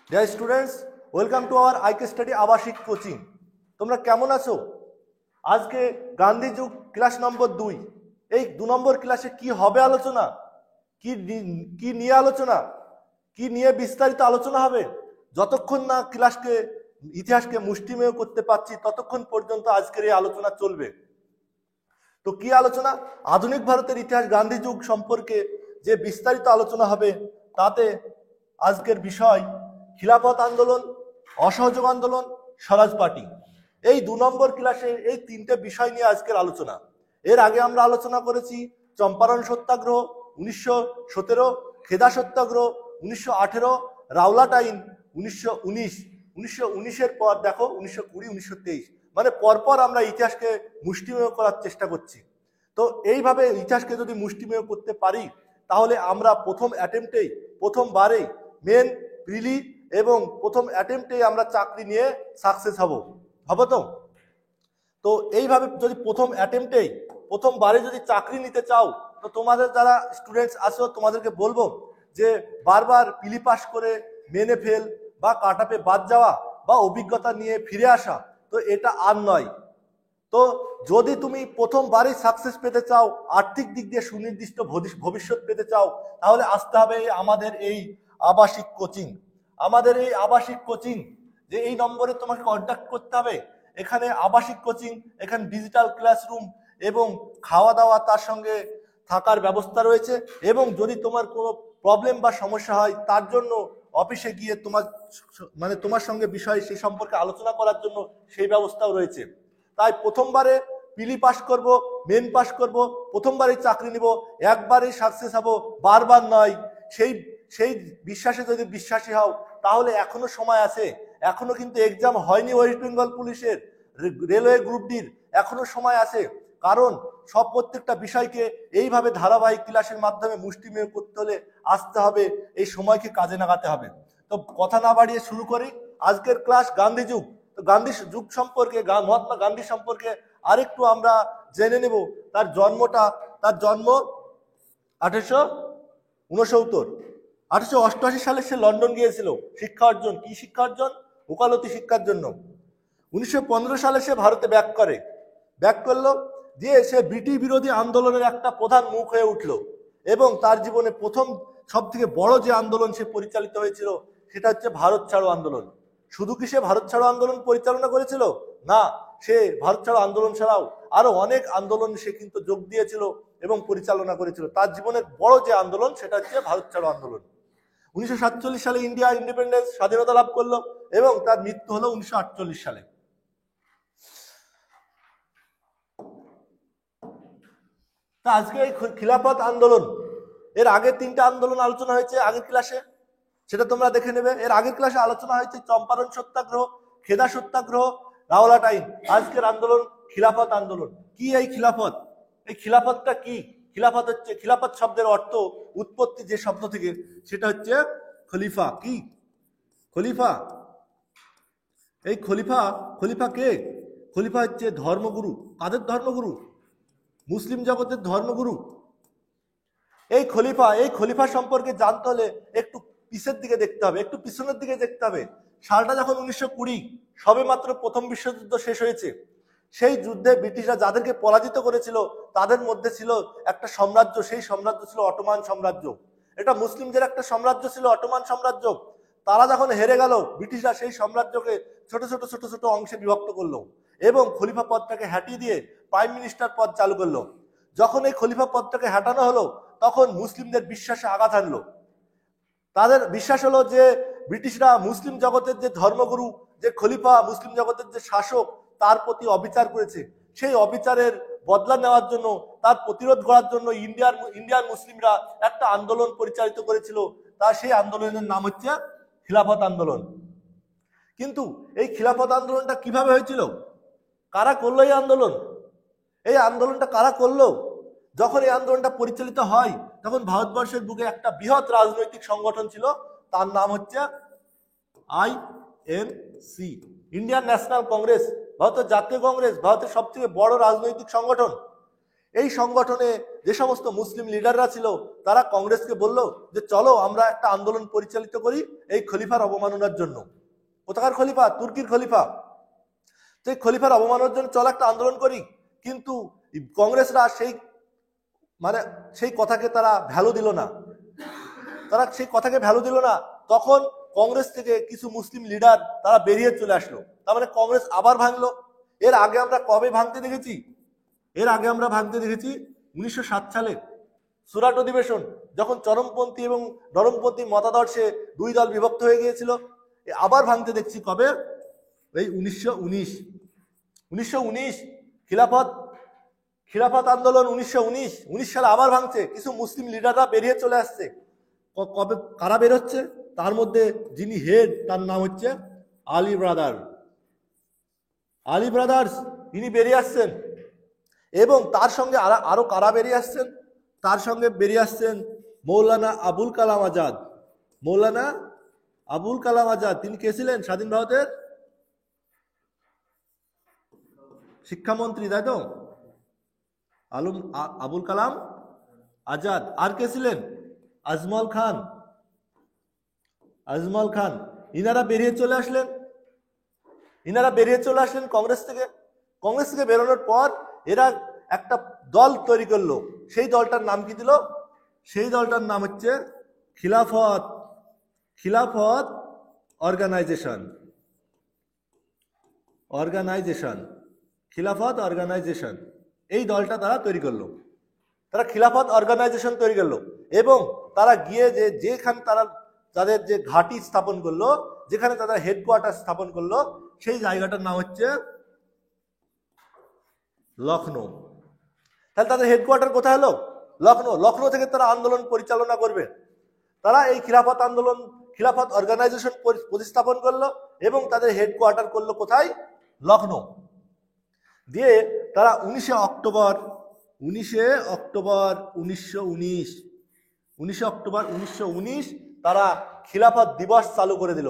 Dear students, welcome to our IK study আবাসিক coaching. তোমরা কেমন আছো? আজকে গান্ধী যুগ ক্লাস নম্বর 2। এই 2 নম্বর ক্লাসে কি হবে আলোচনা, কি নিয়ে আলোচনা, কি নিয়ে বিস্তারিত আলোচনা হবে? যতক্ষণ না ক্লাসকে ইতিহাসকে মুষ্টিমেয় করতে পারছি ততক্ষণ পর্যন্ত আজকের এই আলোচনা চলবে। তো কি আলোচনা? আধুনিক ভারতের ইতিহাস গান্ধী যুগ সম্পর্কে যে বিস্তারিত আলোচনা হবে তাতে আজকের বিষয় খিলাফত আন্দোলন, অসহযোগ আন্দোলন, স্বরাজ পার্টি। এই 2 নম্বর ক্লাসে এই 3টে বিষয় নিয়ে আজকের আলোচনা। এর আগে আমরা আলোচনা করেছি চম্পারণ সত্যাগ্রহ 1917, খেদা সত্যাগ্রহ 1918, রাওলাট আইন 1919। 1919-এর পর দেখো 1920, 1923, মানে পরপর আমরা ইতিহাসকে মুষ্টিমেয় করার চেষ্টা করছি। তো এইভাবে ইতিহাসকে যদি মুষ্টিমেয় করতে পারি তাহলে আমরা প্রথমবারেই মেন প্রিলি এবং প্রথম অ্যাটেম্পটেই আমরা চাকরি নিয়ে সাকসেস হব তো। তো এইভাবে যদি প্রথমবারে যদি চাকরি নিতে চাও তো তোমাদের যারা স্টুডেন্টস আছো তোমাদেরকে বলবো যে বারবার প্রিলি পাস করে মেনে ফেল বা কাটআপে বাদ যাওয়া বা অভিজ্ঞতা নিয়ে ফিরে আসা, তো এটা আর নয়। তো যদি তুমি প্রথমবারই সাকসেস পেতে চাও, আর্থিক দিক দিয়ে সুনির্দিষ্ট ভবিষ্যৎ পেতে চাও, তাহলে আসতে হবে আমাদের এই আবাসিক কোচিং। যে এই নম্বরে তোমাকে কন্ট্যাক্ট করতে হবে। এখানে আবাসিক কোচিং, এখানে ডিজিটাল ক্লাসরুম এবং খাওয়া দাওয়া তার সঙ্গে থাকার ব্যবস্থা রয়েছে। এবং যদি তোমার কোনো প্রবলেম বা সমস্যা হয় তার জন্য অফিসে গিয়ে তোমার সঙ্গে বিষয় সেই সম্পর্কে আলোচনা করার জন্য সেই ব্যবস্থাও রয়েছে। তাই প্রথমবারে প্রিলি পাস করব, মেন পাস করব, প্রথমবারই চাকরি নিব, একবারেই সাকসেস হব, বারবার নয়। সেই বিশ্বাসে যদি বিশ্বাসী হও তাহলে এখনো সময় আছে। এখনো কিন্তু এক্সাম হয়নি ওয়েস্ট বেঙ্গল পুলিশের, রেলওয়ে গ্রুপ ডির, এখনো সময় আছে। কারণ প্রত্যেকটা বিষয়কে এইভাবে ধারাবাহিক ক্লাসের মাধ্যমে মুষ্টিমেয় করতে হলে আসতে হবে, এই সময়কে কাজে লাগাতে হবে। তো কথা না বাড়িয়ে শুরু করি আজকের ক্লাস গান্ধী যুগ। তো গান্ধী যুগ সম্পর্কে, মহাত্মা গান্ধী সম্পর্কে আরেকটু আমরা জেনে নেব। তার জন্ম 1869। 1888 সালে সে লন্ডন গিয়েছিল শিক্ষা অর্জন, ওকালতি শিক্ষার জন্য। 1915 সালে সে ভারতে ব্যাক করলো, দিয়ে সে ব্রিটিশ বিরোধী আন্দোলনের একটা প্রধান মুখ হয়ে উঠলো। এবং তার জীবনে প্রথম সব থেকে বড় যে আন্দোলন সে পরিচালিত হয়েছিল সেটা হচ্ছে ভারত ছাড়ো আন্দোলন। শুধু কি সে ভারত ছাড়ো আন্দোলন পরিচালনা করেছিল? না, সে ভারত ছাড়ো আন্দোলন ছাড়াও আরো অনেক আন্দোলন সে কিন্তু যোগ দিয়েছিল এবং পরিচালনা করেছিল। তার জীবনের বড় যে আন্দোলন সেটা হচ্ছে ভারত ছাড়ো আন্দোলন। 1947 সালে ইন্ডিয়া ইন্ডিপেন্ডেন্স, স্বাধীনতা লাভ করলো এবং তার মৃত্যু হলো 1948 সালে। তা আজকে এই খিলাফত আন্দোলন, এর আগের 3টে আন্দোলন আলোচনা হয়েছে আগের ক্লাসে, সেটা তোমরা দেখে নেবে। এর আগের ক্লাসে আলোচনা হয়েছে চম্পারণ সত্যাগ্রহ, খেদা সত্যাগ্রহ, রাওলাট আইন। আজকের আন্দোলন খিলাফত আন্দোলন। কি এই খিলাফত? এই খিলাফতটা কি? খিলাফত শব্দের অর্থ, উৎপত্তি যে শব্দ থেকে, সেটা হচ্ছে খলিফা। কি খলিফা? এই খলিফা কে? খলিফা হচ্ছে ধর্মগুরু। কাদের ধর্মগুরু? মুসলিম জগতের ধর্মগুরু। এই খলিফা সম্পর্কে জানতে হলে একটু পিছনের দিকে দেখতে হবে। সালটা যখন 1920, সবে মাত্র প্রথম বিশ্বযুদ্ধ শেষ হয়েছে। সেই যুদ্ধে ব্রিটিশরা যাদেরকে পরাজিত করেছিল তাদের মধ্যে ছিল একটা সাম্রাজ্য, সেই সাম্রাজ্য ছিল অটোমান সাম্রাজ্য। এটা মুসলিমদের একটা সাম্রাজ্য ছিল, অটোমান সাম্রাজ্য। তারা যখন হেরে গেল, ব্রিটিশরা সেই সাম্রাজ্যকে ছোট ছোট অংশে বিভক্ত করলো এবং খলিফা পদটাকে হটিয়ে দিয়ে প্রাইম মিনিস্টার পদ চালু করলো। যখন এই খলিফা পদটাকে হটানো হলো তখন মুসলিমদের বিশ্বাসে আঘাত আনলো। তাদের বিশ্বাস হলো যে ব্রিটিশরা মুসলিম জগতের যে ধর্মগুরু, যে খলিফা, মুসলিম জগতের যে শাসক, তার প্রতি অবিচার করেছে। সেই অবিচারের বদলা নেওয়ার জন্য, তার প্রতিরোধ করার জন্য ইন্ডিয়ার মুসলিমরা একটা আন্দোলন পরিচালিত করেছিল। সেই আন্দোলনের নাম হচ্ছে খিলাফত আন্দোলন। কিন্তু এই খিলাফত আন্দোলনটা কিভাবে হয়েছিল? কারা করলো এই আন্দোলন? এই আন্দোলনটা কারা করলো? যখন এই আন্দোলনটা পরিচালিত হয় তখন ভারতবর্ষের বুকে একটা বৃহৎ রাজনৈতিক সংগঠন ছিল, তার নাম হচ্ছে INC, ইন্ডিয়ান ন্যাশনাল কংগ্রেস। ভারতের জাতীয় কংগ্রেস ভারতের সবথেকে বড় রাজনৈতিক সংগঠন। এই সংগঠনে যে সমস্ত মুসলিম লিডাররা ছিল তারা কংগ্রেসকে বলল যে চলো আমরা একটা আন্দোলন পরিচালিত করি এই খলিফার অবমাননার জন্য। কোথাকার খলিফা? তুর্কির খলিফা। তো এই খলিফার অবমাননার জন্য চলো একটা আন্দোলন করি। কিন্তু কংগ্রেসরা সেই কথাকে তারা ভ্যালু দিল না। তখন কংগ্রেস থেকে কিছু মুসলিম লিডার তারা বেরিয়ে চলে আসলো। তার মানে কংগ্রেস আবার ভাঙলো। এর আগে আমরা কবে ভাঙতে দেখেছি? 1907 সালে সুরাট অধিবেশন, যখন চরমপন্থী এবং নরমপন্থী মতাদর্শে দুই দল বিভক্ত হয়ে গিয়েছিল। আবার ভাঙতে দেখছি কবে? এই 1919 খিলাফত আন্দোলন 1919 সালে আবার ভাঙছে। কিছু মুসলিম লিডাররা বেরিয়ে চলে আসছে। কবে কারা বের হচ্ছে? তার মধ্যে যিনি হেড তার নাম হচ্ছে আলী ব্রাদার্স, ইনি বেরিয়ে আসছেন। এবং তার সঙ্গে আরো কারা বেরিয়ে আসছেন? তার সঙ্গে বেরিয়ে আসছেন মৌলানা আবুল কালাম আজাদ। তিনি কে ছিলেন? স্বাধীন ভারতের শিক্ষামন্ত্রী, তাই তো? আবুল কালাম আজাদ। আর কে ছিলেন? আজমল খান। ইনারা বেরিয়ে চলে আসলেন কংগ্রেস থেকে বেরোনোর পর এরা একটা দল তৈরি করলো। সেই দলটার নাম কি দিল? সেই দলটার নাম হচ্ছে খিলাফত অর্গানাইজেশন। এই দলটা তারা তৈরি করলো। তারা খিলাফত অর্গানাইজেশন তৈরি করলো এবং তারা গিয়ে যেখানে তারা তাদের যে ঘাঁটি স্থাপন করলো, যেখানে তাদের হেডকোয়ার্টার স্থাপন করলো, সেই জায়গাটার নাম হচ্ছে লখনৌ। তাহলে তাদের হেডকোয়ার্টার কোথায় হলো? লখনৌ থেকে তারা আন্দোলন পরিচালনা করবে। তারা এই খিলাফত অর্গানাইজেশন প্রতিস্থাপন করলো এবং তাদের হেডকোয়ার্টার করলো কোথায়? লখনৌ। দিয়ে তারা 19 অক্টোবর 1919 তারা খিলাফত দিবস চালু করে দিল।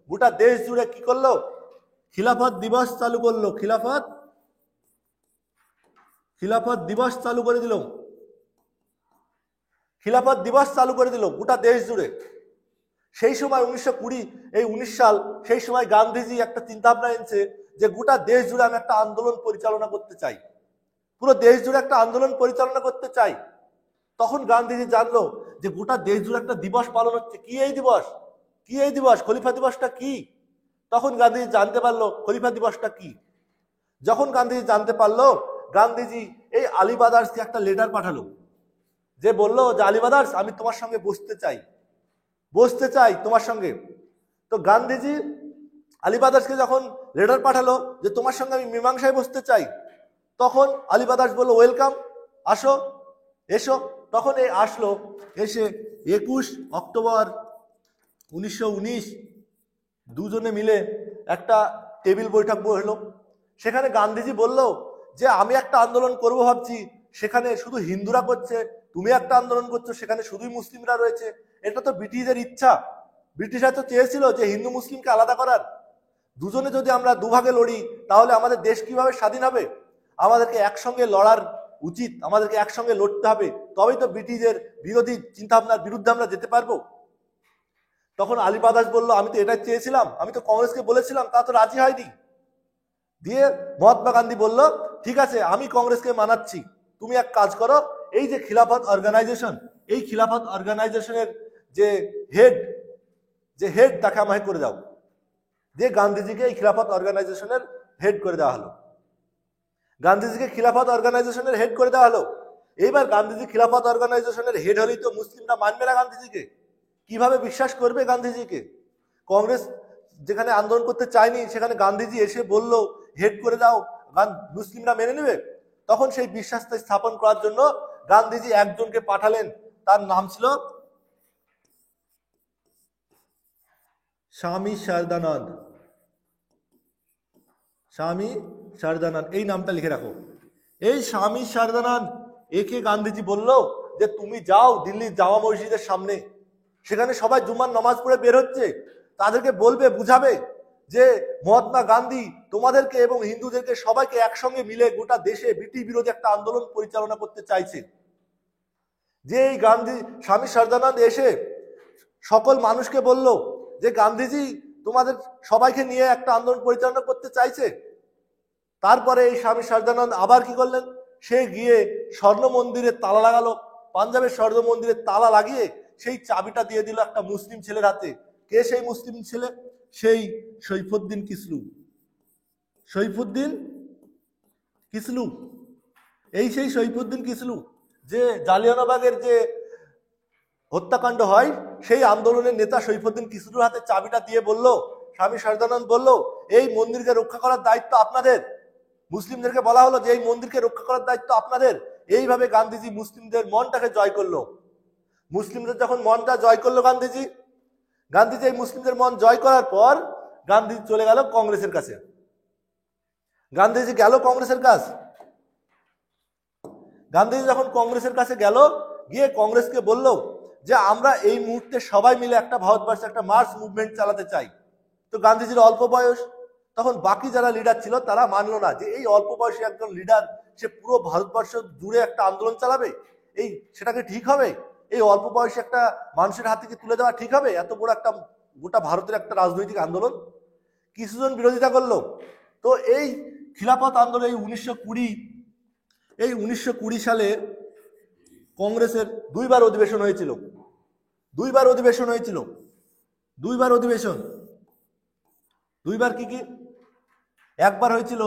গোটা দেশ জুড়ে কি করলো? খিলাফত দিবস চালু করলো। খিলাফত দিবস চালু করে দিল গোটা দেশ জুড়ে। সেই সময় 19 সাল, সেই সময় গান্ধীজি একটা চিন্তা ভাবনা এনেছে যে গোটা দেশ জুড়ে আমি একটা আন্দোলন পরিচালনা করতে চাই, পুরো দেশ জুড়ে একটা আন্দোলন পরিচালনা করতে চাই। তখন গান্ধীজি জানলো যে গোটা দেশ জুড়ে একটা দিবস পালন হচ্ছে। কি এই দিবস? খলিফা দিবসটা কি? তখন গান্ধীজি জানতে পারলো খলিফা দিবসটা কি। যখন গান্ধীজি জানতে পারলো, গান্ধীজি এই আলী ব্রাদার্সকে একটা লেটার পাঠালো, যে বললো যে আলী ব্রাদার্স, আমি তোমার সঙ্গে বসতে চাই তোমার সঙ্গে। তো গান্ধীজি আলী ব্রাদার্সকে যখন লেটার পাঠালো যে তোমার সঙ্গে আমি মীমাংসায় বসতে চাই, তখন আলী ব্রাদার্স বললো ওয়েলকাম, এসো। তখন এই আসলো, এসে 21 অক্টোবর 1919 দুজনে মিলে একটা টেবিল বৈঠক হলো। সেখানে গান্ধীজি বলল যে আমি একটা আন্দোলন করব ভাবছি, সেখানে শুধু হিন্দুরা করছে, তুমি একটা আন্দোলন করছো, সেখানে শুধুই মুসলিমরা রয়েছে। এটা তো ব্রিটিশদের ইচ্ছা। ব্রিটিশরা তো চেয়েছিল যে হিন্দু মুসলিমকে আলাদা করার। দুজনে যদি আমরা দুভাগে লড়ি, তাহলে আমাদের দেশ কিভাবে স্বাধীন হবে? আমাদেরকে একসঙ্গে লড়ার উচিত, আমাদেরকে একসঙ্গে লড়তে হবে, তবেই তো ব্রিটিশদের বিরোধী চিন্তাভাবনার বিরুদ্ধে আমরা যেতে পারবো। তখন আলী ব্রাদার্স বললো আমি তো এটাই চেয়েছিলাম, আমি তো কংগ্রেসকে বলেছিলাম, তা তো রাজি হয়নি। দিয়ে মহাত্মা গান্ধী বলল ঠিক আছে, আমি কংগ্রেসকে মানাচ্ছি, তুমি এক কাজ করো, এই যে খিলাফত অর্গানাইজেশন, এই খিলাফত অর্গানাইজেশনের যে হেড তাকে আমাকে করে দাও। দিয়ে গান্ধীজিকে এই খিলাফত অর্গানাইজেশনের হেড করে দেওয়া হলো। এইবার গান্ধীজি খিলাফত অর্গানাইজেশনের হেড হলেই তো মুসলিমরা মানবে না গান্ধীজিকে। কিভাবে বিশ্বাস করবে গান্ধীজিকে? কংগ্রেস যেখানে আন্দোলন করতে চায়নি, সেখানে গান্ধীজি এসে বলল হেড করে দাও, মুসলিমরা মেনে নেবে? তখন সেই বিশ্বাসটা স্থাপন করার জন্য গান্ধীজি একজনকে পাঠালেন, তার নাম ছিল স্বামী শারদানন্দ। এই নামটা লিখে রাখো। এই স্বামী শারদানন্দ, একে গান্ধীজি বলল যে তুমি যাও দিল্লির জামা মসজিদের সামনে, সেখানে সবাই জুম্মার নামাজ পড়ে বের হচ্ছে, তাদেরকে বলবে, বুঝাবে যে মহাত্মা গান্ধী তোমাদেরকে এবং হিন্দুদেরকে সবাইকে একসঙ্গে মিলে গোটা দেশে ব্রিটিশ বিরোধী একটা আন্দোলন পরিচালনা করতে চাইছে। যে এই গান্ধী স্বামী সরদানন্দ এসে সকল মানুষকে বলল যে গান্ধীজি তোমাদের সবাইকে নিয়ে একটা আন্দোলন পরিচালনা করতে চাইছে। তারপরে এই স্বামী সরদানন্দ আবার কি করলেন, সে গিয়ে স্বর্ণ মন্দিরে তালা লাগালো, পাঞ্জাবের স্বর্ণ মন্দিরে তালা লাগিয়ে সেই চাবিটা দিয়ে দিল একটা মুসলিম ছেলের হাতে। কে সেই মুসলিম ছেলে? সেই সৈফুদ্দিন কিসলু। সৈফুদ্দিন কিসলু, এই সেই সৈফুদ্দিন কিসলু যে জালিয়ানবাগের যে হত্যাকাণ্ড হয় সেই আন্দোলনের নেতা সৈফুদ্দিন কিসলুর হাতে চাবিটা দিয়ে বলল, স্বামী সরদানন্দ বলল, এই মন্দিরকে রক্ষা করার দায়িত্ব আপনাদের। মুসলিমদেরকে বলা হলো যে এই মন্দিরকে রক্ষা করার দায়িত্ব আপনাদের। এইভাবে গান্ধীজি মুসলিমদের মনটাকে জয় করলো। মুসলিমদের যখন মনটা জয় করলো গান্ধীজি এই মুসলিমদের মন জয় করার পর গান্ধীজি চলে গেল কংগ্রেসের কাছে। গান্ধীজি গেল কংগ্রেসের কাছে। গান্ধীজি যখন কংগ্রেসের কাছে গেল, গিয়ে কংগ্রেসকে বলল যে আমরা এই মুহূর্তে সবাই মিলে একটা ভারতবর্ষে একটা মার্চ মুভমেন্ট চালাতে চাই। তো গান্ধীজির অল্প বয়স, তখন বাকি যারা লিডার ছিল তারা মানলো না যে এই অল্প বয়সী একজন লিডার সে পুরো ভারতবর্ষ জুড়ে একটা আন্দোলন চালাবে, এই সেটাকে ঠিক হবে? এই অল্প বয়সী একটা মানুষের হাত থেকে তুলে দেওয়া ঠিক হবে? এত বড় একটা গোটা ভারতের একটা রাজনৈতিক আন্দোলন। কিছুজন বিরোধিতা করলো। তো এই খিলাফত আন্দোলন এই 1920 সালে কংগ্রেসের দুইবার অধিবেশন হয়েছিল। দুইবার কি কি? একবার হয়েছিল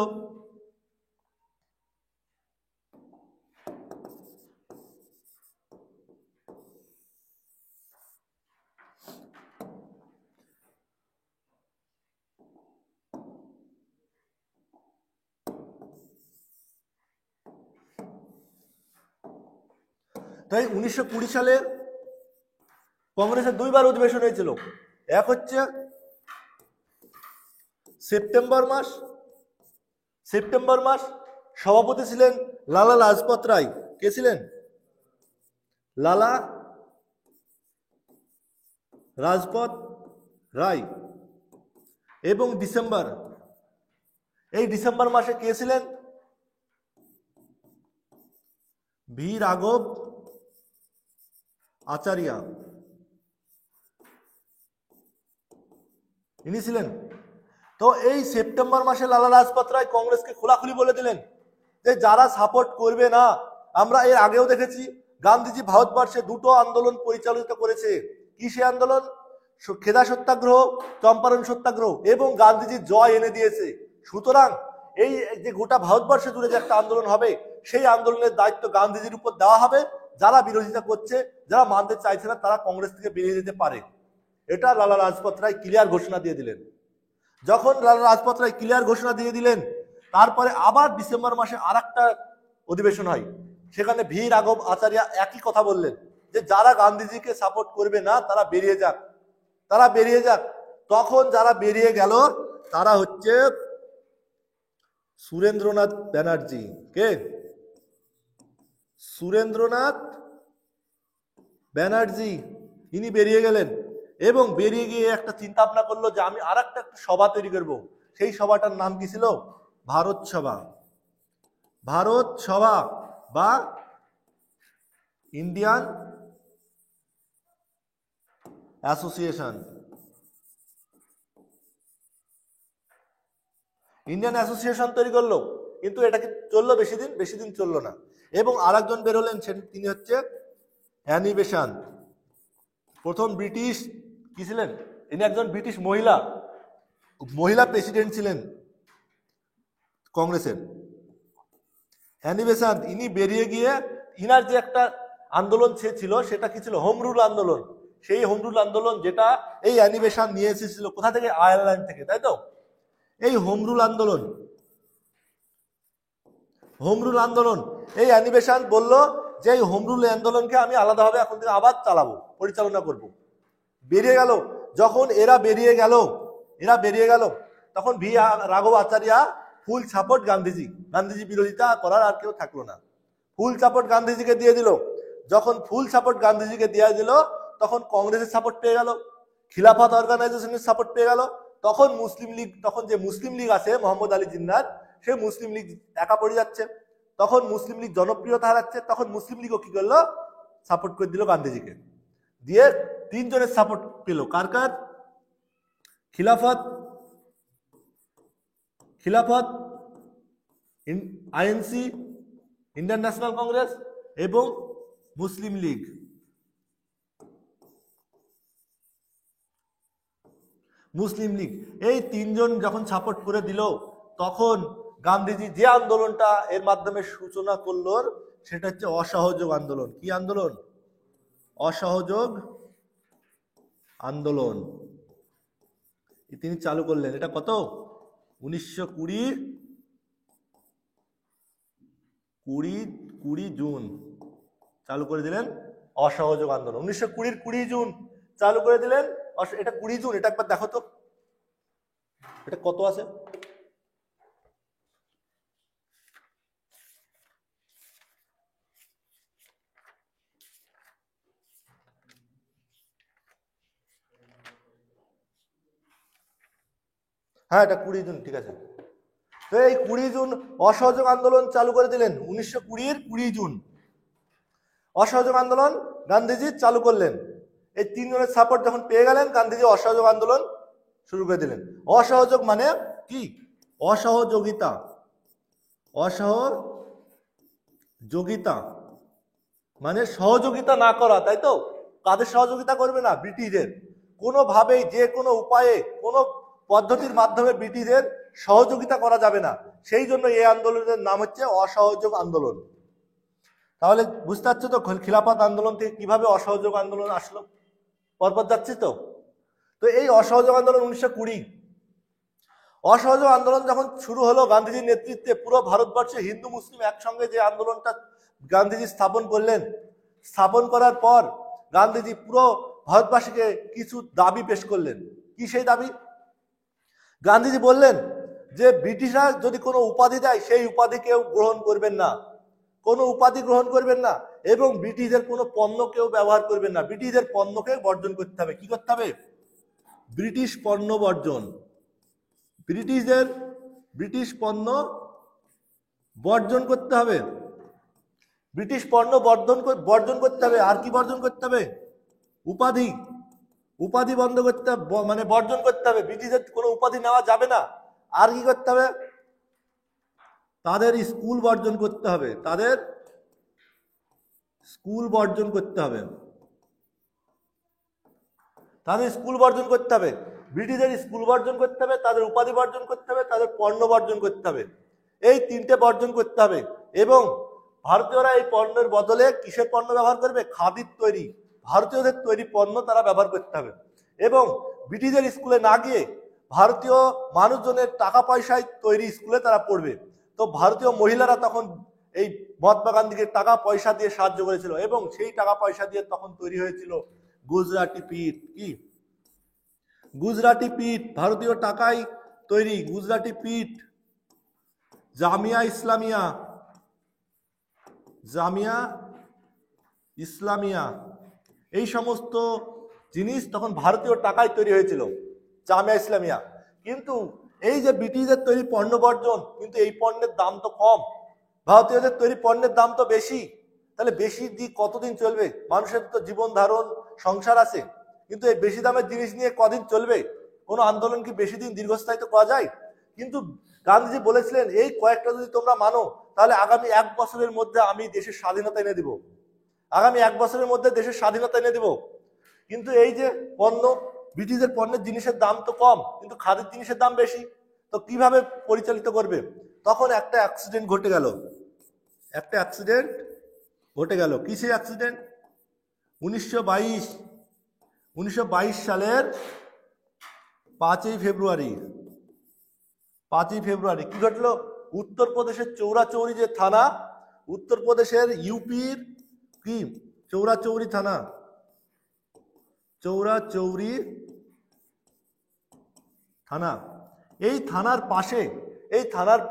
তাই 1920 সালে কংগ্রেসের দুইবার অধিবেশন হয়েছিল। এক হচ্ছে সেপ্টেম্বর মাস, সভাপতি ছিলেন লালা লাজপত রায়। কে ছিলেন? লালা লাজপত রায়। এবং ডিসেম্বর মাসে কে ছিলেন? ভি রাঘব আচার্য, ইনি ছিলেন। তো এই সেপ্টেম্বর মাসে লালা লাজপত রায় কংগ্রেসকে খোলাখুলি বলে দিলেন যে যারা সাপোর্ট করবে না, আমরা এর আগেও দেখেছি গান্ধীজি ভারতবর্ষে দুটো আন্দোলন পরিচালিত করেছে। কি সে আন্দোলন? খেদা সত্যাগ্রহ, চম্পারণ সত্যাগ্রহ, এবং গান্ধীজি জয় এনে দিয়েছে। সুতরাং এই যে গোটা ভারতবর্ষে জুড়ে যে একটা আন্দোলন হবে, সেই আন্দোলনের দায়িত্ব গান্ধীজির উপর দেওয়া হবে। যারা বিরোধিতা করছে, যারা মানতে চাইছে না, তারা কংগ্রেস থেকে বেরিয়ে যেতে পারে। এটা লালা লাজপত রায় ক্লিয়ার ঘোষণা দিয়ে দিলেন। যখন লালা লাজপত রায় ক্লিয়ার ঘোষণা দিয়ে দিলেন, তারপরে আবার ডিসেম্বর মাসে আর একটা অধিবেশন হয়। সেখানে ভি রাঘব আচার্য একই কথা বললেন যে যারা গান্ধীজিকে সাপোর্ট করবে না তারা বেরিয়ে যাক। তখন যারা বেরিয়ে গেল তারা হচ্ছে সুরেন্দ্রনাথ ব্যানার্জি। কে? সুরেন্দ্রনাথ ব্যানার্জি। ইনি বেরিয়ে গেলেন এবং বেরিয়ে গিয়ে একটা চিন্তা ভাবনা করলো যে আমি আর একটা সভা তৈরি করব। সেই সভাটার নাম কি ছিল? ভারত সভা বা ইন্ডিয়ান অ্যাসোসিয়েশন। তৈরি করলো, কিন্তু এটা কি চললো বেশি দিন চললো না। এবং আরেকজন বেরোলেন, তিনি হচ্ছে অ্যানি বেসান্ট। প্রথম ব্রিটিশ কি ছিলেন? ইনি একজন ব্রিটিশ মহিলা প্রেসিডেন্ট ছিলেন কংগ্রেসের। অ্যানি বেসান্ট ইনি বেরিয়ে গিয়ে ইনার যে একটা আন্দোলন ছিল, সেটা কি ছিল? হোম রুল আন্দোলন। সেই হোম রুল আন্দোলন যেটা এই অ্যানি বেসান্ট নিয়ে এসেছিল কোথা থেকে? আয়ারল্যান্ড থেকে, তাই তো? এই হোম রুল আন্দোলন এই অ্যানি বেসান্ট বলল যে এই হোম রুল আন্দোলনকে আমি আলাদাভাবে এখন থেকে আবার পরিচালনা করব। বেরিয়ে গেল। যখন এরা বেরিয়ে গেল তখন ভি রাঘব আচার্য ফুল সাপোর্ট গান্ধীজি বিরোধিতা করার আর কেউ থাকলো না। ফুল সাপোর্ট গান্ধীজিকে দিয়ে দিল। যখন ফুল সাপোর্ট গান্ধীজিকে দিয়ে দিল, তখন কংগ্রেসের সাপোর্ট পেয়ে গেল, খিলাফত অর্গানাইজেশনের সাপোর্ট পেয়ে গেল। তখন যে মুসলিম লীগ আছে মোহাম্মদ আলী জিন্নাহর, সে মুসলিম লীগ একা পড়ে যাচ্ছে। তখন মুসলিম লীগ জনপ্রিয়তা হারাচ্ছে। তখন মুসলিম লীগও কি করলো? সাপোর্ট করে দিল গান্ধীজিকে, দিয়ে তিনজনের সাপোর্ট পেল। কার কার? খিলাফত, খিলাফত, আইএনসি, ইন্ডিয়ান ন্যাশনাল কংগ্রেস এবং মুসলিম লীগ। মুসলিম লীগ এই তিনজন যখন সাপোর্ট করে দিল, তখন গান্ধীজি যে আন্দোলনটা এর মাধ্যমে সূচনা করলো সেটা হচ্ছে অসহযোগ আন্দোলন। কি আন্দোলন? অসহযোগ আন্দোলন তিনি চালু করলেন। এটা কত? 1920 জুন চালু করে দিলেন অসহযোগ আন্দোলন। 1920 জুন চালু করে দিলেন। এটা 20 জুন, এটা একবার দেখো তো এটা কত আছে। হ্যাঁ, এটা 20 জুন, ঠিক আছে। তো এই 20 জুন অসহযোগ আন্দোলন চালু করে দিলেন। 1920 জুন অসহযোগ আন্দোলন গান্ধীজি চালু করলেন। এই তিনজনের সাপোর্ট যখন পেয়ে গেলেন, গান্ধীজি অসহযোগ আন্দোলন শুরু করে দিলেন। অসহযোগ মানে কি? অসহযোগিতা। অসহযোগিতা মানে সহযোগিতা না করা, তাই তো? কাদের সহযোগিতা করবে না? ব্রিটিশদের। কোনোভাবেই যে কোনো উপায়ে কোনো পদ্ধতির মাধ্যমে ব্রিটিশদের সহযোগিতা করা যাবে না। সেই জন্য এই আন্দোলনের নাম হচ্ছে অসহযোগ আন্দোলন। তাহলে বুঝতে পারছো তো খিলাফত আন্দোলন থেকে কিভাবে অসহযোগ আন্দোলন আসলো? পরপর যাচ্ছি তো। তো এই অসহযোগ আন্দোলন 1920 অসহযোগ আন্দোলন যখন শুরু হলো গান্ধীজির নেতৃত্বে, পুরো ভারতবর্ষে হিন্দু মুসলিম একসঙ্গে যে আন্দোলনটা গান্ধীজি স্থাপন করলেন, স্থাপন করার পর গান্ধীজি পুরো ভারতবাসীকে কিছু দাবি পেশ করলেন। কি সেই দাবি? গান্ধীজি বললেন যে ব্রিটিশরা যদি কোনো উপাধি দেয়, সেই উপাধি কেউ গ্রহণ করবেন না, কোনো উপাধি গ্রহণ করবেন না, এবং ব্রিটিশদের কোনো পণ্য কেউ ব্যবহার করবেন না। ব্রিটিশদের পণ্যকে বর্জন করতে হবে। কি করতে হবে? ব্রিটিশ পণ্য বর্জন। ব্রিটিশ পণ্য বর্জন করতে হবে। ব্রিটিশ পণ্য বর্জন করতে হবে। আর কি বর্জন করতে হবে? উপাধি বন্ধ করতে মানে বর্জন করতে হবে। ব্রিটিশদের কোনো উপাধি নেওয়া যাবে না। আর কি করতে হবে? তাদের স্কুল বর্জন করতে হবে। তাদের স্কুল বর্জন করতে হবে। তাদের স্কুল বর্জন করতে হবে। ব্রিটিশদের স্কুল বর্জন করতে হবে, তাদের উপাধি বর্জন করতে হবে, তাদের পণ্য বর্জন করতে হবে। এই তিনটে বর্জন করতে হবে। এবং ভারতীয়রা এই পণ্যের বদলে কিসের পণ্য ব্যবহার করবে? খাদির তৈরি, ভারতীয়দের তৈরি পণ্য তারা ব্যবহার করতে হবে। এবং ব্রিটিশদের স্কুলে না গিয়ে ভারতীয় মানুষজনের টাকা পয়সায় তৈরি স্কুলে তারা পড়বে। তো ভারতীয় মহিলারা তখন এই মহাত্মা গান্ধীকে টাকা পয়সা দিয়ে সাহায্য করেছিল, এবং সেই টাকা পয়সা দিয়ে তখন তৈরি হয়েছিল গুজরাটি পিঠ। কি? গুজরাটি পিঠ, ভারতীয় টাকায় তৈরি গুজরাটি পিঠ। জামিয়া ইসলামিয়া এই সমস্ত জিনিস তখন ভারতীয় টাকায় তৈরি হয়েছিল, জামিয়া ইসলামিয়া। কিন্তু এই যে ব্রিটিশদের তৈরি পণ্য বর্জন, কিন্তু এই পণ্যের দাম তো কম, ভারতীয়দের তৈরি পণ্যের দাম তো বেশি। তাহলে বেশি দিয়ে কতদিন চলবে? মানুষের তো জীবন ধারণ সংসার আছে। কিন্তু এই বেশি দামের জিনিস নিয়ে কদিন চলবে? কোনো আন্দোলন কি বেশি দিন দীর্ঘস্থায়িত করা যায়? কিন্তু গান্ধীজি বলেছিলেন, এই কয়েকটা যদি তোমরা মানো, তাহলে আগামী 1 বছরের মধ্যে আমি দেশের স্বাধীনতা এনে দিব। আগামী 1 বছরের মধ্যে দেশের স্বাধীনতা এনে দিব। কিন্তু এই যে পণ্য, ব্রিটিশদের পণ্যের জিনিসের দাম তো কম, কিন্তু খাদির জিনিসের দাম বেশি। তো কিভাবে পরিচালিত করবে? তখন একটা অ্যাক্সিডেন্ট ঘটে গেল। কি সেই অ্যাক্সিডেন্ট? 1922 সালের 5ই ফেব্রুয়ারি কি ঘটলো? উত্তরপ্রদেশের চৌরাচৌরি যে থানা, উত্তরপ্রদেশের ইউপির কি চৌরাচৌরি থানা, এই থানার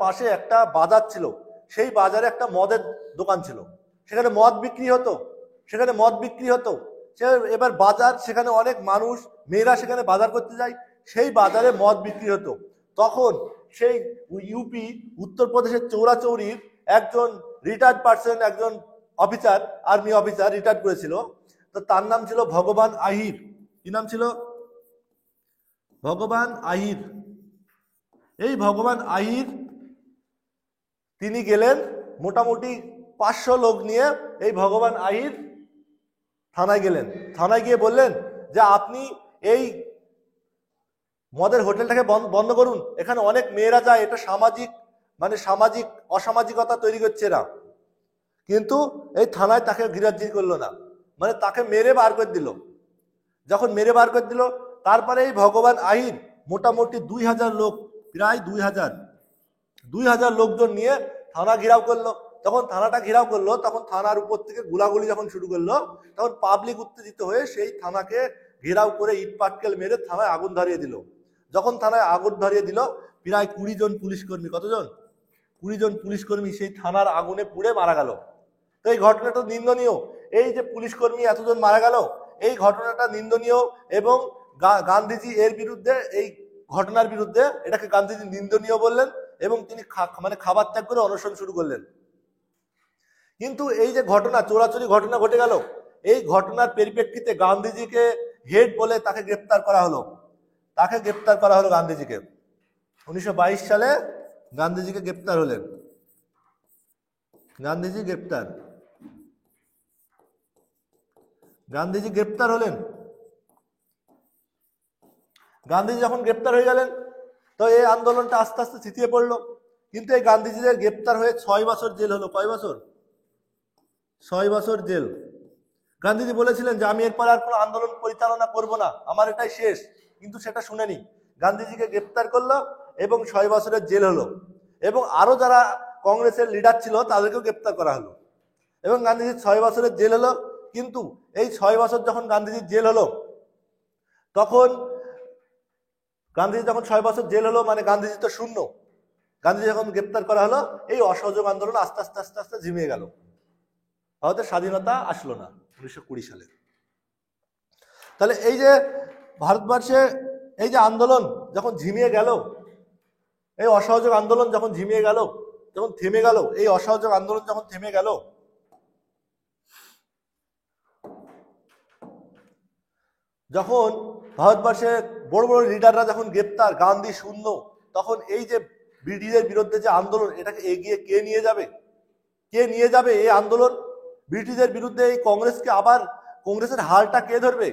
পাশে একটা বাজার ছিল। সেই বাজারে একটা মদের দোকান ছিল। সেখানে মদ বিক্রি হতো। এবার বাজার, সেখানে অনেক মানুষ, মেয়েরা সেখানে বাজার করতে যায়, সেই বাজারে মদ বিক্রি হতো। তখন সেই উত্তরপ্রদেশের চৌরাচৌরির একজন রিটায়ার্ড পার্সন, একজন অফিসার, আর্মি অফিসার রিটায়ার করেছিল। তো তার নাম ছিল ভগবান আহির। কি নাম ছিল? ভগবান আহির। এই ভগবান আহির তিনি গেলেন মোটামুটি 500 লোক নিয়ে। এই ভগবান আহির থানায় গেলেন। থানায় গিয়ে বললেন যে আপনি এই মদের হোটেলটাকে বন্ধ করুন, এখানে অনেক মেয়েরা যায়, এটা সামাজিক সামাজিক অসামাজিকতা তৈরি করছে এরা। কিন্তু এই থানায় তাকে গিরাজ্জি করলো না, তাকে মেরে বার করে দিল। যখন মেরে বার করে দিল, তারপরে এই ভগবান আহির মোটামুটি 2000 লোক, প্রায় 2000 লোকজন নিয়ে থানা ঘেরাও করলো। যখন থানাটা ঘেরাও করলো, তখন থানার উপর থেকে গুলাগুলি যখন শুরু করলো, তখন পাবলিক উত্তেজিত হয়ে সেই থানাকে ঘেরাও করে ইট পাটকেল মেরে থানায় আগুন ধরিয়ে দিল। যখন থানায় আগুন ধরিয়ে দিল, প্রায় 20 জন পুলিশকর্মী, কতজন? 20 জন পুলিশকর্মী সেই থানার আগুনে পুড়ে মারা গেল। তো এই ঘটনাটা নিন্দনীয়। এই যে পুলিশকর্মী এতজন মারা গেল, এই ঘটনাটা নিন্দনীয়। এবং গান্ধীজি এর বিরুদ্ধে, এই ঘটনার বিরুদ্ধে, এটাকে গান্ধীজি নিন্দনীয় বললেন এবং তিনি খাবার ত্যাগ করে অনশন শুরু করলেন। কিন্তু এই যে ঘটনা, চোরাচুরি ঘটনা ঘটে গেল, এই ঘটনার পরিপ্রেক্ষিতে গান্ধীজিকে হেড বলে তাকে গ্রেপ্তার করা হলো। গান্ধীজিকে 1922 সালে গান্ধীজিকে গ্রেপ্তার হলেন। গান্ধীজি গ্রেপ্তার হলেন। গান্ধীজি যখন গ্রেপ্তার হয়ে গেলেন, তো এই আন্দোলনটা আস্তে আস্তে থিতিয়ে পড়লো। কিন্তু এই গান্ধীজিদের গ্রেপ্তার হয়ে 6 বছর জেল হলো। কয় বছর? 6 বছর জেল। গান্ধীজি বলেছিলেন যে আমি এরপর আর কোনো আন্দোলন পরিচালনা করব না, আমার এটাই শেষ। কিন্তু সেটা শুনেনি। গান্ধীজিকে গ্রেপ্তার করলো এবং 6 বছরের জেল হলো। এবং আরো যারা কংগ্রেসের লিডার ছিল তাদেরকেও গ্রেপ্তার করা হলো এবং গান্ধীজির 6 বছরের জেল হলো। কিন্তু এই 6 বছর যখন গান্ধীজির জেল হলো, তখন গান্ধীজি যখন 6 বছর জেল হলো, গান্ধীজি তো শূন্য। গান্ধীজি যখন গ্রেপ্তার করা হলো, এই অসহযোগ আন্দোলন আস্তে আস্তে আস্তে আস্তে ঝিমিয়ে গেল। হয়তো স্বাধীনতা আসলো না 1920 সালে। তাহলে এই যে ভারতবর্ষে এই যে আন্দোলন যখন ঝিমিয়ে গেল, এই অসহযোগ আন্দোলন যখন ঝিমিয়ে গেল, যখন থেমে গেল, এই অসহযোগ আন্দোলন যখন থেমে গেল, যখন ভারতবর্ষের বড় বড় লিডাররা যখন গ্রেপ্তার, গান্ধী শূন্য, তখন এই যে ব্রিটিশের বিরুদ্ধে যে আন্দোলন, এটাকে এগিয়ে কে নিয়ে যাবে? এই আন্দোলন ব্রিটিশের বিরুদ্ধে? এই কংগ্রেসকে আবার, কংগ্রেসের হালটা কে ধরবে?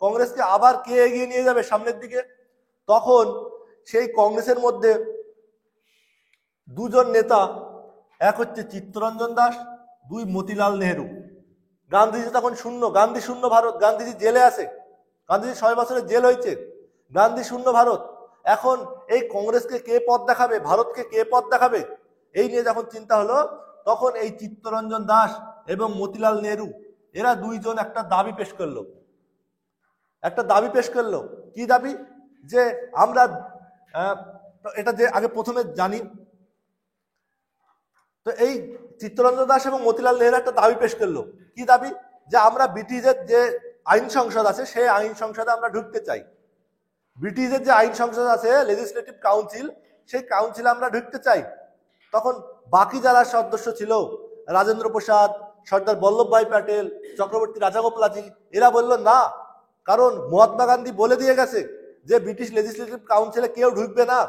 কংগ্রেসকে আবার কে এগিয়ে নিয়ে যাবে সামনের দিকে? তখন সেই কংগ্রেসের মধ্যে দুজন নেতা, এক হচ্ছে চিত্তরঞ্জন দাস, দুই মতিলাল নেহেরু। গান্ধীজি তখন শূন্য, গান্ধী শূন্য ভারত। গান্ধীজি জেলে আছে, গান্ধীজি 6 বছরের জেল হয়েছে, গান্ধী শূন্য ভারত। এখন এই কংগ্রেসকে কে পথ দেখাবে, ভারতকে কে পথ দেখাবে, এই নিয়ে যখন চিন্তা হলো, তখন এই চিত্তরঞ্জন দাস এবং মতিলাল নেহেরু এরা দুইজন একটা দাবি পেশ করলো। কি দাবি? যে আমরা এটা যে আগে প্রথমে জানি, তো এই চিত্তরঞ্জন দাস এবং মতিলাল নেহেরু একটা দাবি পেশ করলো। কি দাবি? যে আমরা ব্রিটিশের যে আইন সংসদ আছে, সেই আইন সংসদে আমরা ঢুকতে চাই। ব্রিটিশের যে আইন সংসদ আছে, লেজিসলেটিভ কাউন্সিল, সেই কাউন্সিলে আমরা ঢুকতে চাই। তখন বাকি যারা সদস্য ছিল, রাজেন্দ্র প্রসাদ, সর্দার বল্লভভাই প্যাটেল, চক্রবর্তী রাজাগোপালাজি, এরা বলল না, কারণ মহাত্মা গান্ধী বলে দিয়ে গেছে যে ব্রিটিশ লেজিসলেটিভ কাউন্সিলে কেউ ঢুকবে না।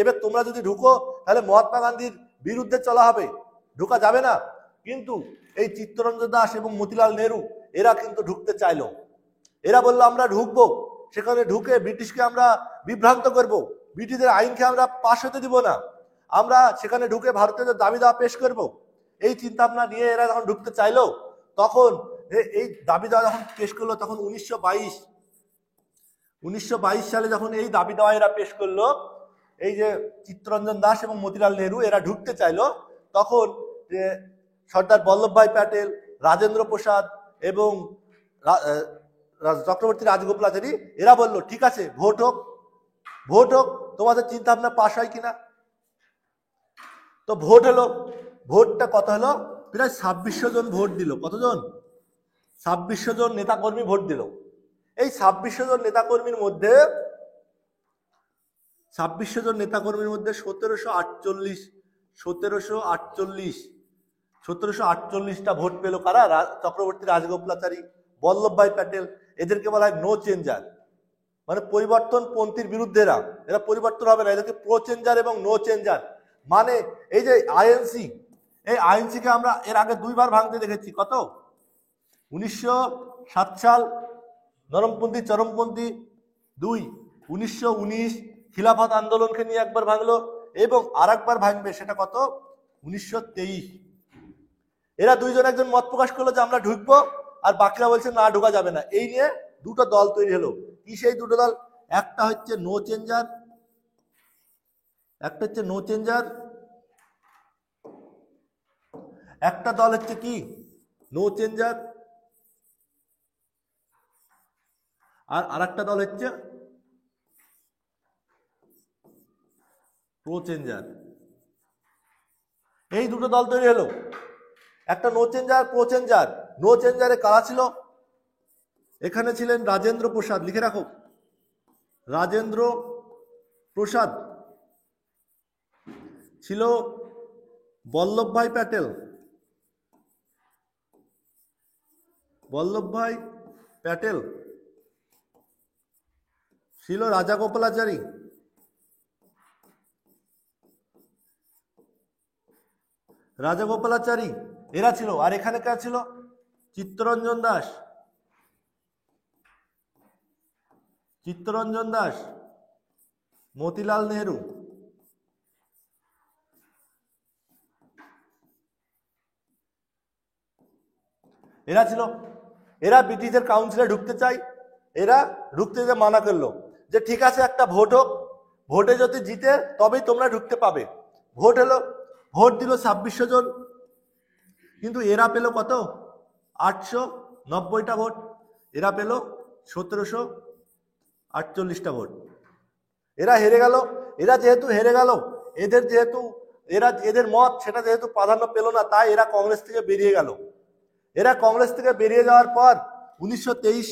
এবার তোমরা যদি ঢুকো, তাহলে মহাত্মা গান্ধীর বিরুদ্ধে চলা হবে, ঢোকা যাবে না। কিন্তু এই চিত্তরঞ্জন দাস এবং মতিলাল নেহেরু এরা কিন্তু ঢুকতে চাইলো। এরা বললো আমরা ঢুকবো, সেখানে ঢুকে ব্রিটিশকে আমরা বিভ্রান্ত করব, ব্রিটিশদের আইনকে আমরা পাশ হতে দিব না, আমরা সেখানে ঢুকে ভারতের দাবি দাওয়া পেশ করব। এই চিন্তা ভাবনা নিয়ে এরা যখন ঢুকতে চাইলো, তখন এই দাবি দাওয়া যখন পেশ করলো, তখন 1922 সালে যখন এই দাবি দাওয়া এরা পেশ করলো, এই যে চিত্তরঞ্জন দাস এবং মতিলাল নেহেরু এরা ঢুকতে চাইলো, তখন সর্দার বল্লভভাই প্যাটেল, রাজেন্দ্র প্রসাদ এবং চক্রবর্তী রাজগোপালাচারী এরা বলল ঠিক আছে, ভোট হোক, তোমাদের চিন্তা ভাবনা পাশ হয় কিনা। তো ভোট হলো। ভোটটা কত হলো? প্রায় 2600 জন ভোট দিল। কতজন? 2600 জন নেতাকর্মী ভোট দিল। এই 2600 জন নেতাকর্মীর মধ্যে 1748 1748টা ভোট পেল কারা? চক্রবর্তী রাজগোপালাচারী, বল্লভভাই প্যাটেল। এদেরকে বলা হয় নো চেঞ্জার, মানে পরিবর্তনপন্থীর বিরুদ্ধেরা। এরা পরিবর্তন হবে না, এদেরকে প্রো চেঞ্জার এবং নো চেঞ্জার। মানে এই যে আইএনসি, এই আইএনসিকে আমরা এর আগে দুইবার ভাঙতে দেখেছি। কত? 1907 সাল নরমপন্থী চরমপন্থী, 2 1919 খিলাফত আন্দোলনকে নিয়ে একবার ভাঙলো, এবং আর একবার ভাঙবে, সেটা কত? 1923। এরা দুইজন একজন মত প্রকাশ করলো যে আমরা ঢুকবো, আর বাকিরা বলছে না ঢোকা যাবে না। এই নিয়ে দুটো দল তৈরি হলো। কি সেই দুটো দল? একটা হচ্ছে নো চেঞ্জার, একটা হচ্ছে নো চেঞ্জার, একটা দল হচ্ছে কি নো চেঞ্জার, আর আরেকটা দল হচ্ছে প্রো চেঞ্জার। এই দুটো দল তৈরি হলো, একটা no changer, pro changer. No চেঞ্জারে কারা ছিল? এখানে ছিলেন রাজেন্দ্র প্রসাদ, লিখে রাখো, রাজেন্দ্র প্রসাদ। ছিল বল্লভভাই প্যাটেল, বল্লভভাই প্যাটেল। ছিল রাজাগোপালাচারী, রাজাগোপালাচারী এরা ছিল। আর এখানে কারা ছিল? চিত্তরঞ্জন দাস, চিত্তরঞ্জন দাস, মতিলাল নেহেরু। এরা ছিল। এরা ব্রিটিশের কাউন্সিলে ঢুকতে চাই, এরা ঢুকতে যে মানা করলো, যে ঠিক আছে একটা ভোট হোক, ভোটে যদি জিতে তবেই তোমরা ঢুকতে পাবে। ভোট হলো, ভোট দিল 2600 জন, কিন্তু এরা পেল কত? 890টা ভোট। এরা পেল 1748টা ভোট। এরা হেরে গেল। এরা যেহেতু হেরে গেল, এদের মত সেটা যেহেতু প্রাধান্য পেল না, তাই এরা কংগ্রেস থেকে বেরিয়ে গেল। এরা কংগ্রেস থেকে বেরিয়ে যাওয়ার পর 1923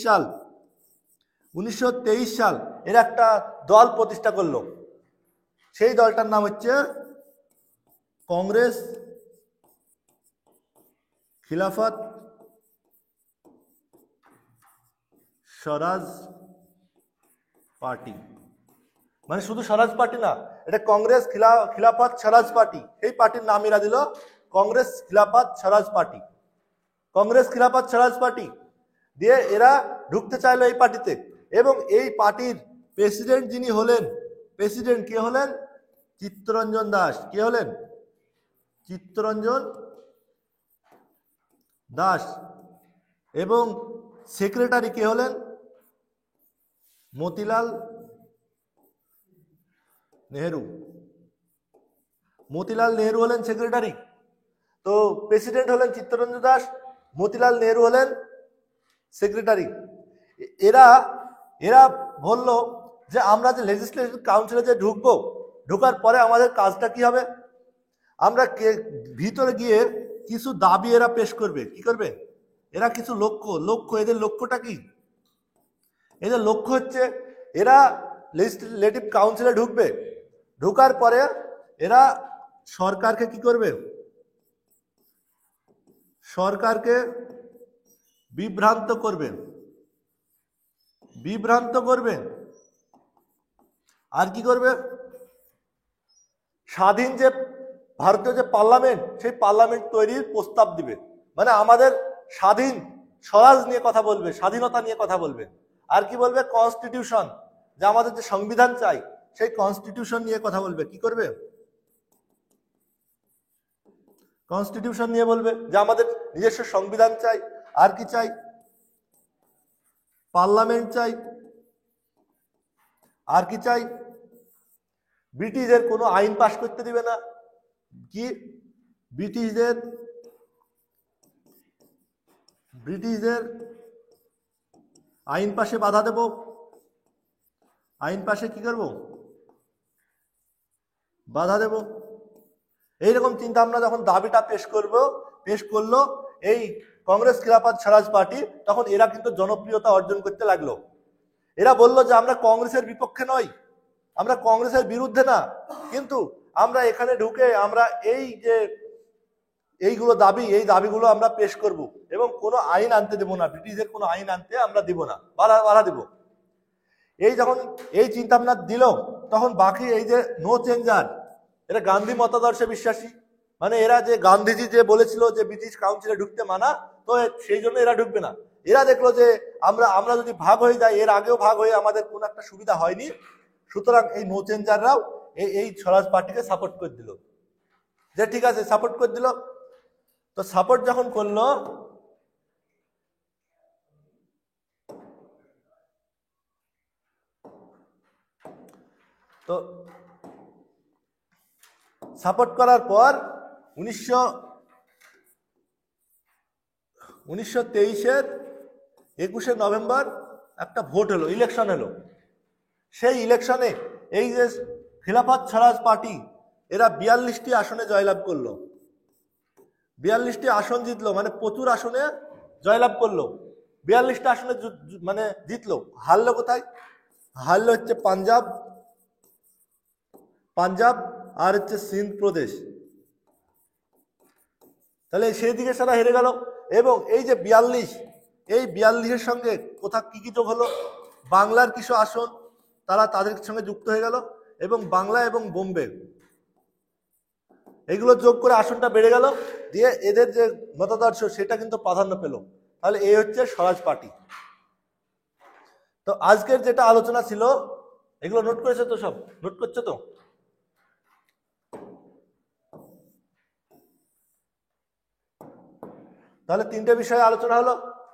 সাল এরা একটা দল প্রতিষ্ঠা করলো। সেই দলটার নাম হচ্ছে কংগ্রেস খিলাফত স্বরাজ পার্টি। মানে শুধু স্বরাজ পার্টি না, এটা কংগ্রেস খিলাফত স্বরাজ পার্টি। এই পার্টির নাম এরা দিল কংগ্রেস খিলাফত স্বরাজ পার্টি। কংগ্রেস খিলাফত স্বরাজ পার্টি দিয়ে এরা ঢুকতে চাইলো এই পার্টিতে। এবং এই পার্টির প্রেসিডেন্ট যিনি হলেন, প্রেসিডেন্ট কে হলেন? চিত্তরঞ্জন দাস। কে হলেন? চিত্তরঞ্জন দাস। এবং সেক্রেটারি কে হলেন? মতিলাল নেহেরু। মতিলাল নেহেরু হলেন সেক্রেটারি। তো প্রেসিডেন্ট হলেন চিত্তরঞ্জন দাস, মতিলাল নেহেরু হলেন সেক্রেটারি। এরা এরা বলল যে আমরা যে লেজিসলেটিভ কাউন্সিলে যে ঢুকবো, ঢোকার পরে আমাদের কাজটা কি হবে? আমরা ভিতরে গিয়ে কিছু দাবি এরা পেশ করবে। কি করবে? এরা কিছু লক্ষ্য। এদের লক্ষ্যটা কি? এদের লক্ষ্য হচ্ছে এরা লেজিসলেটিভ কাউন্সিলে ঢুকবে, ঢোকার পরে এরা সরকারকে কি করবে? সরকারকে বিভ্রান্ত করবেন, বিভ্রান্ত করবেন। আর কি করবে? স্বাধীন যে ভারতীয় যে পার্লামেন্ট, সেই পার্লামেন্ট তৈরির প্রস্তাব দিবে। মানে আমাদের স্বাধীন স্বরাজ নিয়ে কথা বলবে, স্বাধীনতা নিয়ে কথা বলবে। আর কি বলবে? কনস্টিটিউশন, যে আমাদের যে সংবিধান চাই, সেই কনস্টিটিউশন নিয়ে কথা বলবে। কি করবে? কনস্টিটিউশন নিয়ে বলবে যে আমাদের নিজস্ব সংবিধান চাই। আর কি চাই? পার্লামেন্ট চাই। আর কি চাই? ব্রিটিশদের কোনো আইন পাশ করতে দিবে না। কি? ব্রিটিশদের আইন পাশে বাধা দেব। আইন পাশে কি করব? বাধা দেব। এইরকম চিন্তা আমরা যখন দাবিটা পেশ করলো এই কংগ্রেস খিলাফত স্বরাজ পার্টি, তখন এরা কিন্তু জনপ্রিয়তা অর্জন করতে লাগলো। এরা বলল যে আমরা কংগ্রেসের বিপক্ষে নই, আমরা কংগ্রেসের বিরুদ্ধে না, কিন্তু আমরা এখানে ঢুকে আমরা এই যে এইগুলো দাবি, এই দাবিগুলো আমরা পেশ করব এবং কোনো আইন আনতে দেব না, ব্রিটিশদের কোনো আইন আনতে আমরা দিব না, বাধা দেব। এই যখন এই চিন্তা ভাবনা দিল, তখন বাকি এই যে নো চেঞ্জার, এরা গান্ধী মতাদর্শে বিশ্বাসী, মানে এরা যে গান্ধীজি যে বলেছিল যে ব্রিটিশ কাউন্সিলে ঢুকতে মানা, তো সেই জন্য এরা ঢুকবে না। এরা দেখলো যে আমরা যদি ভাগ হয়ে যাই, এর আগেও ভাগ হয়ে আমাদের কোনো একটা সুবিধা হয়নি, সুতরাং এই নো চেঞ্জাররাও এই স্বরাজ পার্টিকে সাপোর্ট করে দিল, যে ঠিক আছে সাপোর্ট করে দিল। তো সাপোর্ট যখন করলো, তো সাপোর্ট করার পর 1923-এর 21শে নভেম্বর একটা ভোট হলো, ইলেকশন হলো। সেই ইলেকশনে এই যে খিলাফত স্বরাজ পার্টি, এরা 42টি আসনে জয়লাভ করলো, 42টি আসন জিতলো, মানে প্রচুর আসনে জয়লাভ করলো, 42টা আসনে মানে জিতলো। হারলো কোথায়? হারলো হচ্ছে পাঞ্জাব আর হচ্ছে সিন্ধ প্রদেশ। তাহলে সেই দিকে সারা হেরে গেল। এবং এই যে 42-এর সঙ্গে কোথা কি যোগ হলো? বাংলার কিছু আসন তাদের সঙ্গে যুক্ত হয়ে গেল, এবং বাংলা এবং বোম্বে এইগুলো যোগ করে আসনটা বেড়ে গেল, দিয়ে এদের যে মতাদর্শ সেটা কিন্তু প্রাধান্য পেল। তাহলে এই হচ্ছে স্বরাজ পার্টি। তো আজকের যেটা আলোচনা ছিল, এগুলো নোট করেছো তো? সব নোট করছো তো? তাহলে তিনটে বিষয়ে আলোচনা হলো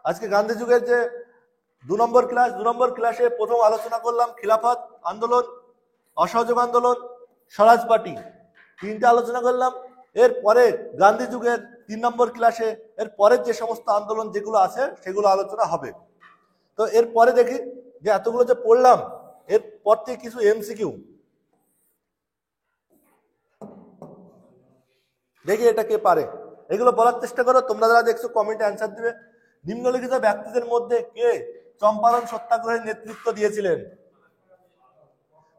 আজকে। গান্ধী যুগের যে 2 নম্বর ক্লাসে প্রথম আলোচনা করলাম খিলাফত আন্দোলন, অসহযোগ আন্দোলন, স্বরাজ পার্টি, তিনটে আলোচনা করলাম। এরপরে গান্ধী যুগের 3 নম্বর ক্লাসে এর পরের যে সমস্ত আন্দোলন যেগুলো আছে সেগুলো আলোচনা হবে। তো এরপরে দেখি যে এতগুলো যে পড়লাম, এরপর থেকে কিছু এমসিকিউ দেখি এটা কে পারে, এগুলো বলার চেষ্টা করো। তোমরা যারা দেখছো কমেন্টে অ্যান্সার দিবে। নিম্নলিখিত ব্যক্তিদের মধ্যে কে চম্পারণ সত্যাগ্রহের নেতৃত্ব দিয়েছিলেন?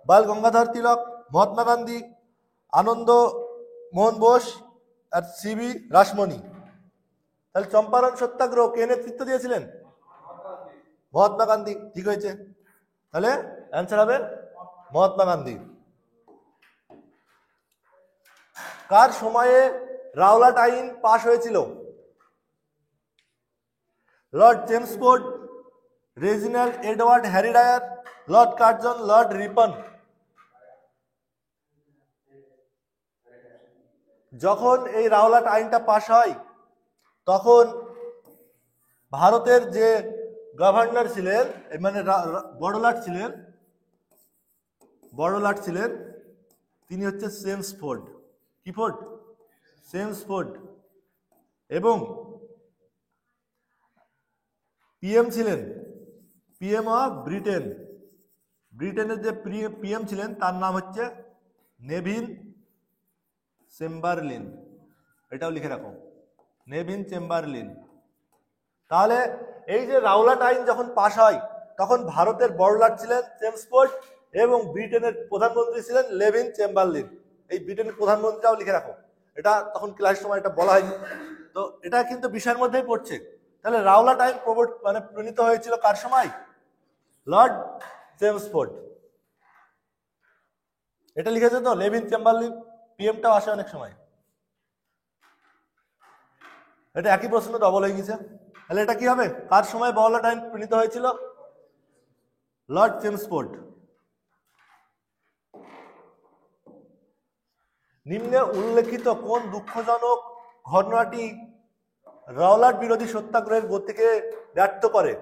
বাল গঙ্গাধর তিলক, মহাত্মা গান্ধী, আনন্দ মোহন বোস আর সিবি রাসমণি। তাহলে চম্পারণ সত্যাগ্রহ কে নেতৃত্ব দিয়েছিলেন? মহাত্মা গান্ধী। ঠিক হয়েছে, তাহলে অ্যান্সার হবে মহাত্মা গান্ধী। কার সময়ে রাওলাট আইন পাশ হয়েছিল? Lord Chelmsford, Reginald Edward Harry Dyer, Lord Curzon, Lord Ripon. যখন এই রাওলাট আইনটা পাশ হয়, তখন ভারতের যে গভর্নর ছিলেন, মানে বড়লাট ছিলেন, তিনি হচ্ছে চেমসফোর্ড। কি ফোর্ড? চেমসফোর্ড। এবং পিএম ছিলেন পিএম অফ ব্রিটেন। ব্রিটেনের যে পিএম ছিলেন তার নাম হচ্ছে নেভিন চেম্বারলিন। এটাও লিখে রাখো, নেভিন চেম্বারলিন। তাহলে এই যে রাওলাট আইন যখন পাশ হয়, তখন ভারতের বড়লাট ছিলেন চেমসফোর্ড এবং ব্রিটেনের প্রধানমন্ত্রী ছিলেন নেভিন চেম্বারলিন। এই ব্রিটেনের প্রধানমন্ত্রীটাও লিখে রাখো, এটা তখন ক্লাসের সময় এটা বলা হয়নি, তো এটা কিন্তু বিষয়ের মধ্যেই পড়ছে। তাহলে রাওলাট আইন প্রণীত হয়েছিল কার সময়? Lord Chelmsford. এটা লিখেছে তো, নেভিন চেম্বারলিন। পিএমটাও আসে অনেক সময়। এটা একই প্রশ্ন ডবল হয়ে গেছে। তাহলে এটা কি হবে? কার সময় রাওলাট আইন প্রণীত হয়েছিল? Lord Chelmsford. নিম্নে উল্লেখিত কোন দুঃখজনক ঘটনাটি রাওলাট বিরোধী সত্যাগ্রহের গতিকে ব্যর্থ করে?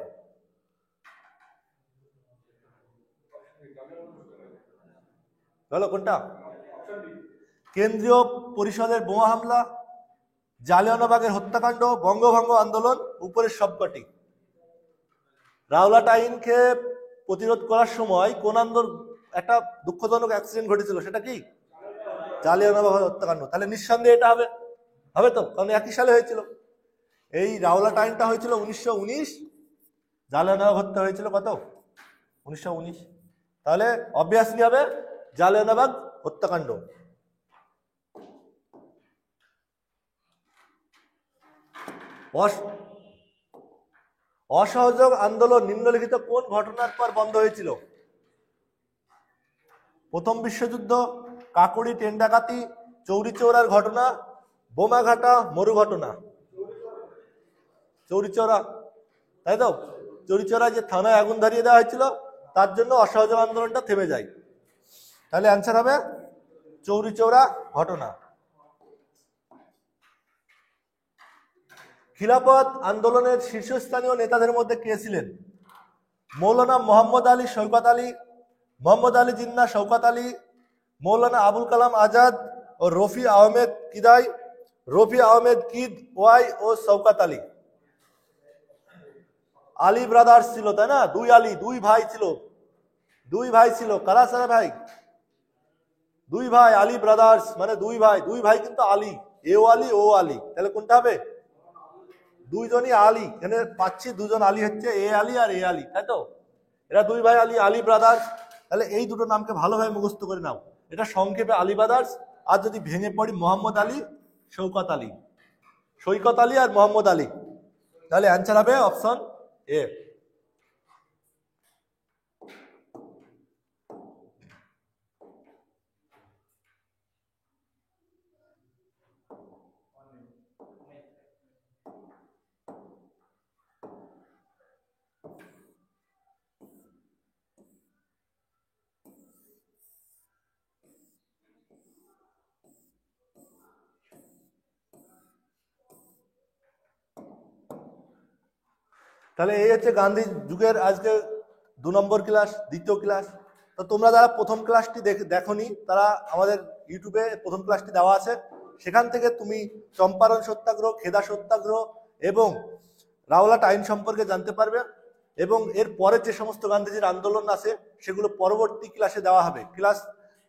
বলো কোনটা? কেন্দ্রীয় পরিষদের বোমা হামলা, জালিয়ানওয়ালাবাগের হত্যাকাণ্ড, বঙ্গভঙ্গ আন্দোলন, উপরের সবকটি। রাওলাট আইনকে প্রতিরোধ করার সময় কোন একটা দুঃখজনক অ্যাক্সিডেন্ট ঘটেছিল, সেটা কি? জালিয়ানওয়ালাবাগ হত্যাকাণ্ড। তাহলে নিঃসন্দেহে এটা হবে, হবে তো, কারণ একই সালে হয়েছিল। এই রাওলাট আইনটা হয়েছিল 1919, জালিয়ানওয়ালাবাগ হত্যা হয়েছিল কত? 1919। তাহলে অবভিয়াসলি হবে জালিয়ানওয়ালাবাগ হত্যাকাণ্ড। অস- অসহযোগ আন্দোলন নিম্নলিখিত কোন ঘটনার পর বন্ধ হয়েছিল? প্রথম বিশ্বযুদ্ধ, কাকুরি ট্রেন ডাকাতি, চৌরি চৌরার ঘটনা, বোমাঘাটা, মরু ঘটনা। চৌরি চৌরা, তাই তো? চৌরি চৌরায় যে থানায় আগুন ধরিয়ে দেওয়া হয়েছিল, তার জন্য অসহযোগ আন্দোলনটা থেমে যায়। তাহলে অ্যান্সার হবে চৌরি চৌরা ঘটনা। খিলাফত আন্দোলনের শীর্ষস্থানীয় নেতাদের মধ্যে কে ছিলেন? মৌলানা মোহাম্মদ আলী শওকত আলী, মোহাম্মদ আলী জিন্নাহ শওকত আলী, মৌলানা আবুল কালাম আজাদ ও রফি আহমেদ কিদাই, রফি আহমেদ কিদ ওয়াই ও শওকত আলী। আলী ব্রাদার্স ছিল, তাই না? দুই আলী, দুই ভাই ছিল, দুই ভাই ছিল। কারা সারা ভাই? দুই ভাই, আলী ব্রাদার্স মানে দুই ভাই, দুই ভাই কিন্তু আলী, এ আলী ও আলী। তাহলে কোনটা হবে? দুইজনই আলী, এখানে পাচ্ছি দুজন আলী হচ্ছে এ আলী আর এ আলী, তাই তো? এরা দুই ভাই আলী, আলী ব্রাদার্স। তাহলে এই দুটো নামকে ভালোভাবে মুখস্থ করে নাও। এটা সংক্ষেপে আলী ব্রাদার্স, আর যদি ভেঙে পড়ি মোহাম্মদ আলী, শওকত আলী, সৈকত আলী আর মোহাম্মদ আলী। তাহলে অ্যান্সার হবে অপশন এ। তাহলে এই হচ্ছে গান্ধী যুগের আজকে 2 নম্বর ক্লাস, দ্বিতীয় ক্লাস। তো তোমরা যারা প্রথম ক্লাসটি দেখোনি, তারা আমাদের ইউটিউবে প্রথম ক্লাসটি দেওয়া আছে, সেখান থেকে তুমি চম্পারণ সত্যাগ্রহ, খেদা সত্যাগ্রহ এবং রাওলাট আইন সম্পর্কে জানতে পারবে। এবং এর পরে যে সমস্ত গান্ধীজির আন্দোলন আছে সেগুলো পরবর্তী ক্লাসে দেওয়া হবে, ক্লাস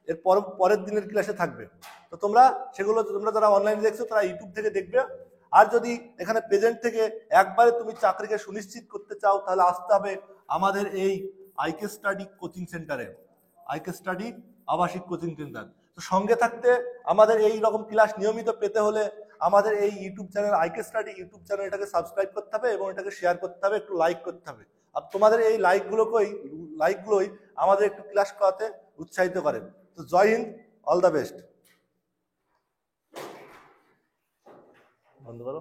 এর পরের দিনের ক্লাসে থাকবে। তো তোমরা সেগুলো, তোমরা যারা অনলাইনে দেখছো তারা ইউটিউব থেকে দেখবে। আর যদি এখানে প্রেজেন্ট থেকে একবারে তুমি চাকরিকে সুনিশ্চিত করতে চাও, তাহলে আসতে হবে আমাদের এই আইকে স্টাডি কোচিং সেন্টারে, আইকে স্টাডি আবাসিক কোচিং সেন্টার। তো সঙ্গে থাকতে আমাদের এই রকম ক্লাস নিয়মিত পেতে হলে আমাদের এই YouTube channel IK study YouTube channel, এটাকে সাবস্ক্রাইব করতে হবে এবং এটাকে শেয়ার করতে হবে, একটু লাইক করতে হবে। আর তোমাদের এই লাইকগুলোই আমাদের একটু ক্লাস করাতে উৎসাহিত করে। তো জয় হিন্দ, অল দ্য বেস্ট। বন্ধ করো।